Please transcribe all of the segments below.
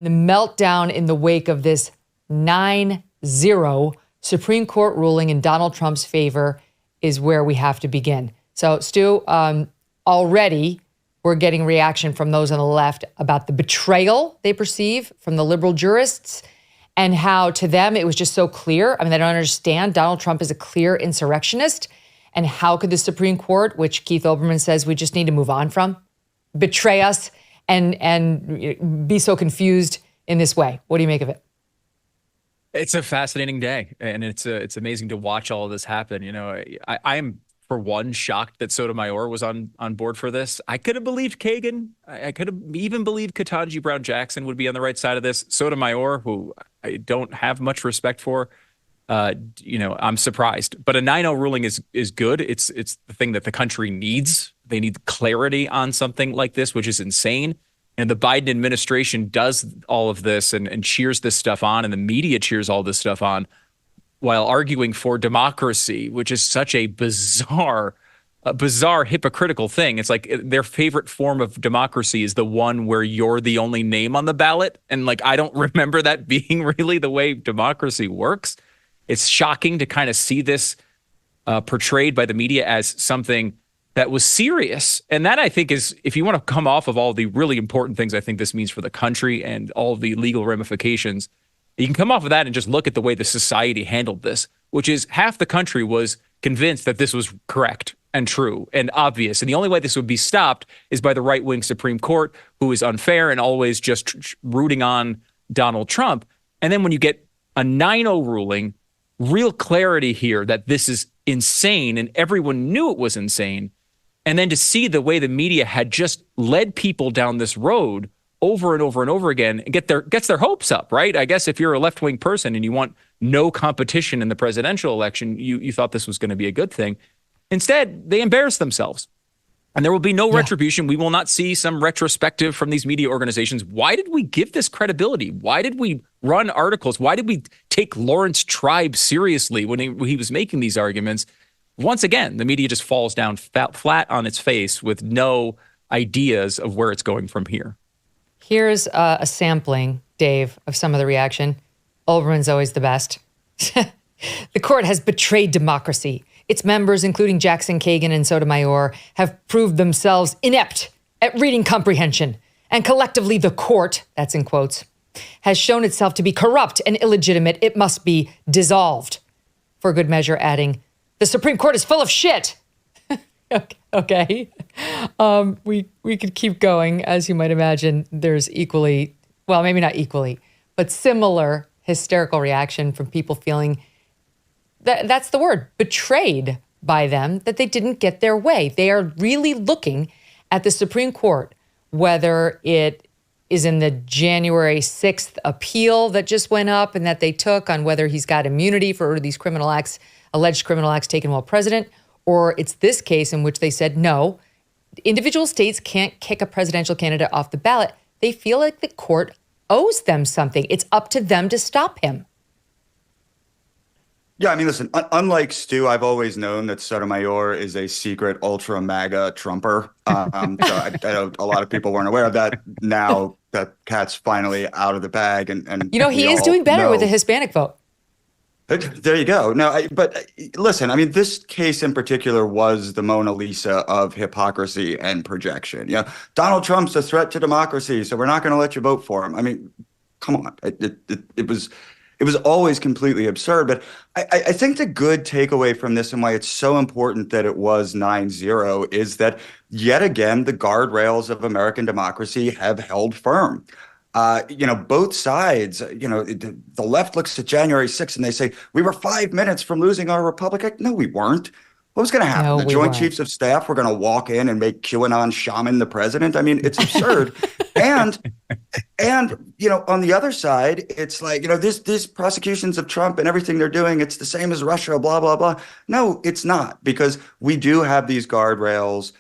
The meltdown in the wake of this 9-0 Supreme Court ruling in Donald Trump's favor is where we have to begin. So, Stu, already we're getting reaction from those on the left about the betrayal they perceive from the liberal jurists and how to them it was just so clear. I mean, they don't understand Donald Trump is a clear insurrectionist. And how could the Supreme Court, which Keith Olbermann says we just need to move on from, betray us and be so confused in this way? What do you make of it? It's a fascinating day, and it's amazing to watch all of this happen. You know, I'm for one shocked that Sotomayor was on board for this. I could have believed Kagan. I could have even believed Ketanji Brown Jackson would be on the right side of this. Sotomayor, who I don't have much respect for, I'm surprised. But a 9-0 ruling is good. It's the thing that the country needs. They need clarity on something like this, which is insane. And the Biden administration does all of this and cheers this stuff on, and the media cheers all this stuff on while arguing for democracy, which is such a bizarre, hypocritical thing. It's like their favorite form of democracy is the one where you're the only name on the ballot. And like, I don't remember that being really the way democracy works. It's shocking to kind of see this portrayed by the media as something that was serious. And that, I think, is, if you want to come off of all the really important things I think this means for the country and all the legal ramifications, you can come off of that and just look at the way the society handled this, which is half the country was convinced that this was correct and true and obvious. And the only way this would be stopped is by the right-wing Supreme Court, who is unfair and always just rooting on Donald Trump. And then when you get a 9-0 ruling, real clarity here that this is insane and everyone knew it was insane. And then to see the way the media had just led people down this road over and over and over again and gets their hopes up, right? I guess if you're a left-wing person and you want no competition in the presidential election, you thought this was going to be a good thing. Instead, they embarrassed themselves. And there will be no retribution. We will not see some retrospective from these media organizations. Why did we give this credibility? Why did we run articles? Why did we take Lawrence Tribe seriously when he was making these arguments? Once again, the media just falls down flat on its face with no ideas of where it's going from here. Here's a sampling, Dave, of some of the reaction. Olbermann's always the best. The court has betrayed democracy. Its members, including Jackson, Kagan, and Sotomayor, have proved themselves inept at reading comprehension. And collectively, the court, that's in quotes, has shown itself to be corrupt and illegitimate. It must be dissolved. For good measure, adding, the Supreme Court is full of shit. Okay. We could keep going. As you might imagine, there's equally, well, maybe not equally, but similar hysterical reaction from people feeling that's the word, betrayed by them, that they didn't get their way. They are really looking at the Supreme Court, whether it is in the January 6th appeal that just went up and that they took on whether he's got immunity for these criminal acts, alleged criminal acts taken while president, or it's this case in which they said, no, individual states can't kick a presidential candidate off the ballot. They feel like the court owes them something. It's up to them to stop him. Yeah, I mean, listen, unlike Stu, I've always known that Sotomayor is a secret ultra MAGA Trumper. So I know a lot of people weren't aware of that. Now that cat's finally out of the bag. And he is doing better with the Hispanic vote. There you go. But listen, I mean, this case in particular was the Mona Lisa of hypocrisy and projection. Donald Trump's a threat to democracy, so we're not going to let you vote for him. I mean, come on. It was always completely absurd. But I think the good takeaway from this and why it's so important that it was 9-0 is that yet again, the guardrails of American democracy have held firm. Both sides, the left looks at January 6th and they say, we were 5 minutes from losing our republic. No, we weren't. What was going to happen? No, the Joint Chiefs of Staff were going to walk in and make QAnon shaman the president. I mean, it's absurd. and on the other side, it's like, these prosecutions of Trump and everything they're doing, it's the same as Russia, blah, blah, blah. No, it's not, because we do have these guardrails.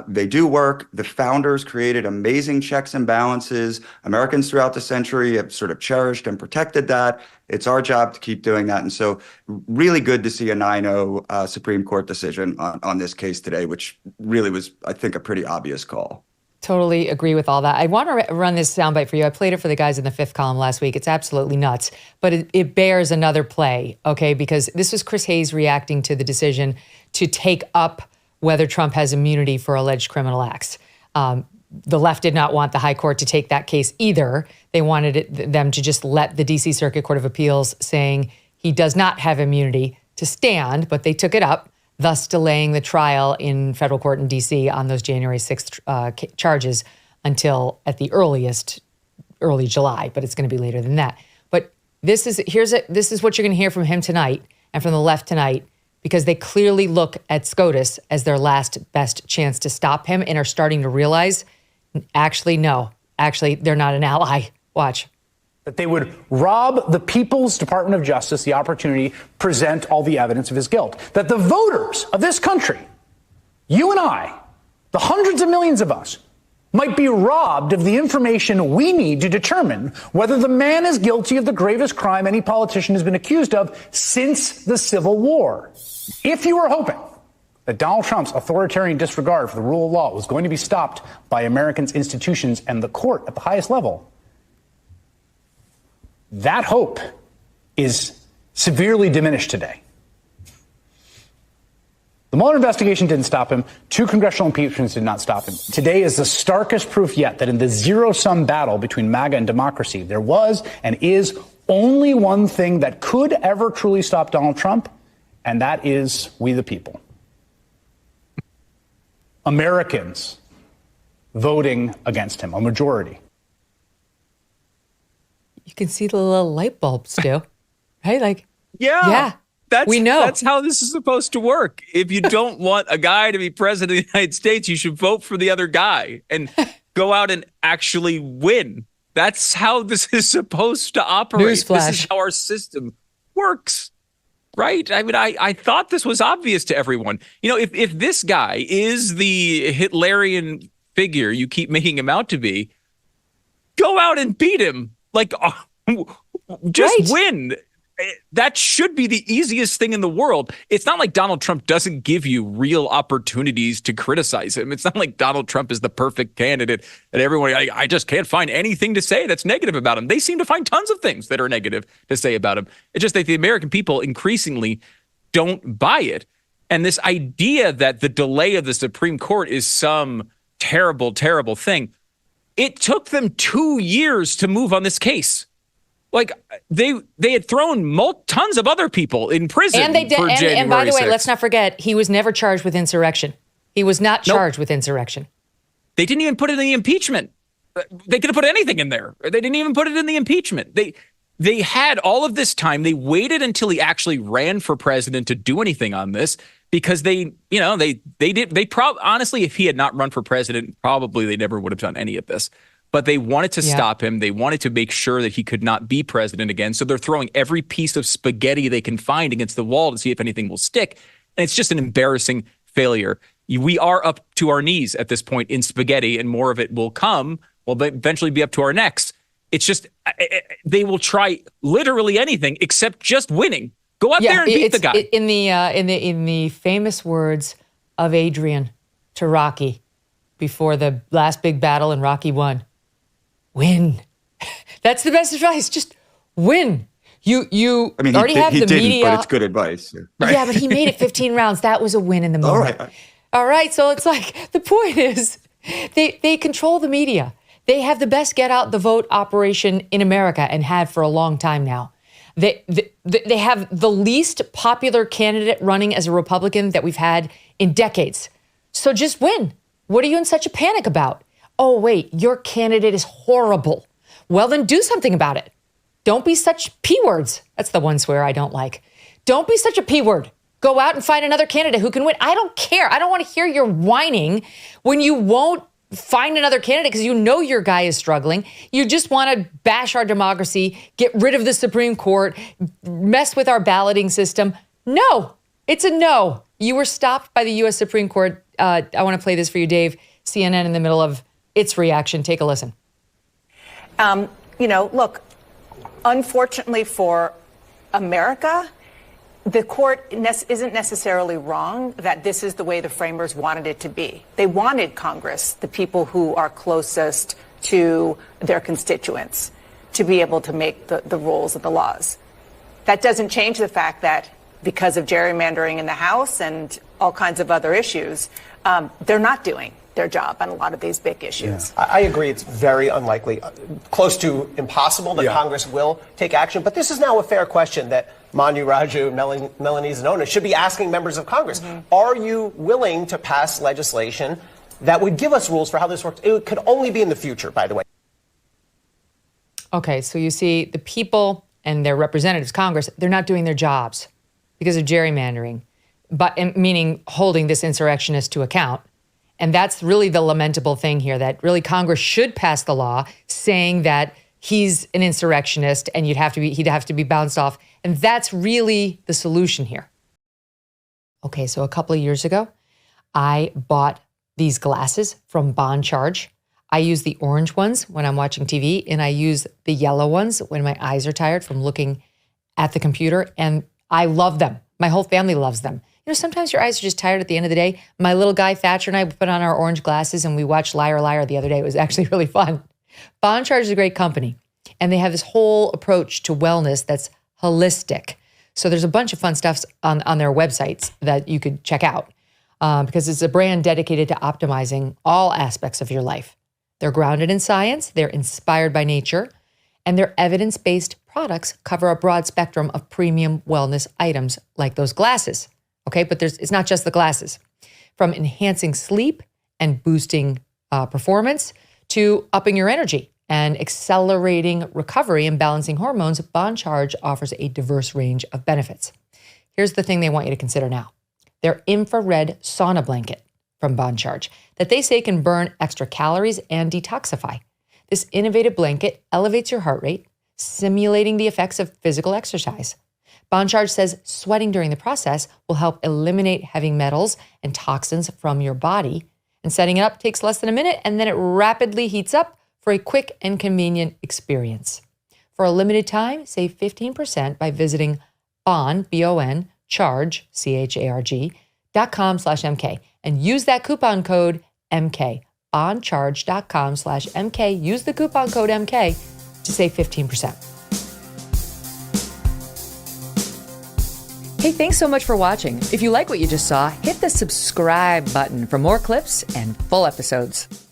They do work. The founders created amazing checks and balances. Americans throughout the century have sort of cherished and protected that. It's our job to keep doing that. And so really good to see a 9-0 Supreme Court decision on this case today, which really was, I think, a pretty obvious call. Totally agree with all that. I want to run this soundbite for you. I played it for the guys in the Fifth Column last week. It's absolutely nuts, but it bears another play, okay? Because this was Chris Hayes reacting to the decision to take up whether Trump has immunity for alleged criminal acts. The left did not want the high court to take that case either. They wanted them to just let the D.C. Circuit Court of Appeals saying he does not have immunity to stand, but they took it up, thus delaying the trial in federal court in D.C. on those January 6th charges until at the earliest, early July, but it's going to be later than that. But this is what you're going to hear from him tonight and from the left tonight, because they clearly look at SCOTUS as their last best chance to stop him and are starting to realize, actually, they're not an ally. Watch. That they would rob the People's Department of Justice the opportunity to present all the evidence of his guilt. That the voters of this country, you and I, the hundreds of millions of us, might be robbed of the information we need to determine whether the man is guilty of the gravest crime any politician has been accused of since the Civil War. If you were hoping that Donald Trump's authoritarian disregard for the rule of law was going to be stopped by Americans' institutions and the court at the highest level, that hope is severely diminished today. The Mueller investigation didn't stop him. 2 congressional impeachments did not stop him. Today is the starkest proof yet that in the zero-sum battle between MAGA and democracy, there was and is only one thing that could ever truly stop Donald Trump, and that is we the people. Americans voting against him, a majority. You can see the little light bulbs too, right? Like, yeah. We know. That's how this is supposed to work. If you don't want a guy to be president of the United States, you should vote for the other guy and go out and actually win. That's how this is supposed to operate. Newsflash. This is how our system works, right? I mean, I thought this was obvious to everyone. You know, if this guy is the Hitlerian figure you keep making him out to be, go out and beat him. Like, just win. That should be the easiest thing in the world. It's not like Donald Trump doesn't give you real opportunities to criticize him. It's not like Donald Trump is the perfect candidate that everyone, I just can't find anything to say that's negative about him. They seem to find tons of things that are negative to say about him. It's just that the American people increasingly don't buy it. And this idea that the delay of the Supreme Court is some terrible, terrible thing. It took them 2 years to move on this case. Like they had thrown tons of other people in prison. And they did. For January and by the way, 6th. let's not forget, he was never charged with insurrection. He was not charged with insurrection. They didn't even put it in the impeachment. They could have put anything in there. They didn't even put it in the impeachment. They had all of this time. They waited until he actually ran for president to do anything on this because honestly, if he had not run for president, probably they never would have done any of this. But they wanted to stop him. They wanted to make sure that he could not be president again. So they're throwing every piece of spaghetti they can find against the wall to see if anything will stick. And it's just an embarrassing failure. We are up to our knees at this point in spaghetti, and more of it will come. We'll eventually be up to our necks. It's just they will try literally anything except just winning. Go out there and beat the guy. In the famous words of Adrian to Rocky before the last big battle in Rocky 1. Win. That's the best advice. Just win. You already have the media. But it's good advice. Right? Yeah, but he made it 15 rounds. That was a win in the moment. All right. So it's like the point is they control the media. They have the best get out the vote operation in America and had for a long time now. They have the least popular candidate running as a Republican that we've had in decades. So just win. What are you in such a panic about? Oh, wait, your candidate is horrible. Well, then do something about it. Don't be such P words. That's the one swear I don't like. Don't be such a P word. Go out and find another candidate who can win. I don't care. I don't want to hear your whining when you won't find another candidate because you know your guy is struggling. You just want to bash our democracy, get rid of the Supreme Court, mess with our balloting system. No, it's a no. You were stopped by the U.S. Supreme Court. I want to play this for you, Dave. CNN in the middle of its reaction. Take a listen. You know, look, unfortunately for America, The court isn't necessarily wrong that this is the way the framers wanted it to be. They wanted Congress, the people who are closest to their constituents, to be able to make the rules and the laws. That doesn't change the fact that because of gerrymandering in the House and all kinds of other issues, they're not doing their job on a lot of these big issues. Yeah. I agree. It's very unlikely, close to impossible that Congress will take action. But this is now a fair question that Manu Raju, Melanie Zanona should be asking members of Congress. Mm-hmm. Are you willing to pass legislation that would give us rules for how this works? It could only be in the future, by the way. Okay, so you see the people and their representatives, Congress, they're not doing their jobs because of gerrymandering, but meaning holding this insurrectionist to account. And that's really the lamentable thing here, that really Congress should pass the law saying that he's an insurrectionist and he'd have to be bounced off. And that's really the solution here. Okay, so a couple of years ago, I bought these glasses from Bond Charge. I use the orange ones when I'm watching TV, and I use the yellow ones when my eyes are tired from looking at the computer, and I love them. My whole family loves them. You know, sometimes your eyes are just tired at the end of the day. My little guy, Thatcher, and I put on our orange glasses, and we watched Liar Liar the other day. It was actually really fun. Bond Charge is a great company, and they have this whole approach to wellness that's holistic. So there's a bunch of fun stuff on their websites that you could check out because it's a brand dedicated to optimizing all aspects of your life. They're grounded in science, they're inspired by nature, and their evidence-based products cover a broad spectrum of premium wellness items like those glasses. Okay, but it's not just the glasses. From enhancing sleep and boosting performance to upping your energy and accelerating recovery and balancing hormones, Bond Charge offers a diverse range of benefits. Here's the thing they want you to consider now. Their infrared sauna blanket from Bond Charge that they say can burn extra calories and detoxify. This innovative blanket elevates your heart rate, simulating the effects of physical exercise. Bond Charge says sweating during the process will help eliminate heavy metals and toxins from your body. And setting it up takes less than a minute, and then it rapidly heats up for a quick and convenient experience. For a limited time, save 15% by visiting Bond, B-O-N, Charge, CHARG.com/MK, and use that coupon code MK. Bondcharge.com/MK. Use the coupon code MK to save 15%. Hey, thanks so much for watching. If you like what you just saw, hit the subscribe button for more clips and full episodes.